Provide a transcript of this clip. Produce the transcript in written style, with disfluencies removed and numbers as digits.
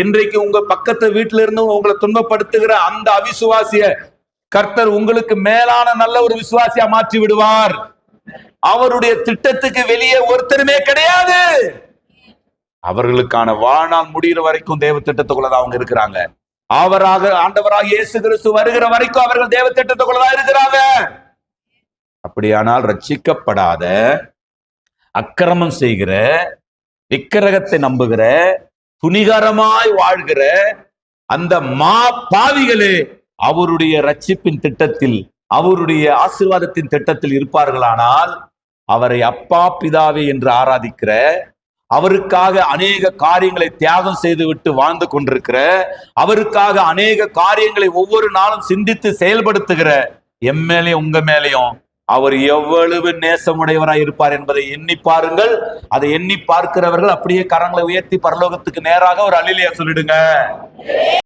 இன்றைக்கு உங்க பக்கத்து வீட்டுல இருந்து உங்களை துன்பப்படுத்துகிற அந்த அவிசுவாசிய கர்த்தர் உங்களுக்கு மேலான நல்ல ஒரு விசுவாசியா மாற்றி விடுவார். அவருடைய திட்டத்துக்கு வெளியே ஒருத்தருமே கிடையாது. அவர்களுக்கான வாழ்நாள் முடிகிற வரைக்கும் தேவ திட்டத்துக்குள்ளதான் அவங்க இருக்கிறாங்க. ஆண்டவராக இயேசு கிறிஸ்து வருகிற வரைக்கும் அவர்கள் தேவ திட்டத்துக்குள்ளதான் இருக்கிறாங்க. அப்படியானால் ரட்சிக்கப்படாத, அக்கிரமம் செய்கிற, விக்கிரகத்தை நம்புகிற, துணிகரமாய் வாழ்கிற அந்த பாவிகளே அவருடைய ரட்சிப்பின் திட்டத்தில், அவருடைய ஆசீர்வாதத்தின் திட்டத்தில் இருப்பார்களானால், அவரை அப்பா பிதாவே என்று ஆராதிக்கிற, அவருக்காக அநேக காரியங்களை தியாகம் செய்துவிட்டு வாழ்ந்து கொண்டிருக்கிற, அவருக்காக அநேக காரியங்களை ஒவ்வொரு நாளும் சிந்தித்து செயல்படுத்துகிற எம் மேலையும் உங்க மேலையும் அவர் எவ்வளவு நேசமுடையவராய் இருப்பார் என்பதை எண்ணி பாருங்கள். அதை எண்ணி பார்க்கிறவர்கள் அப்படியே கரங்களை உயர்த்தி பரலோகத்துக்கு நேராக ஒரு அல்லேலூயா சொல்லிடுங்க.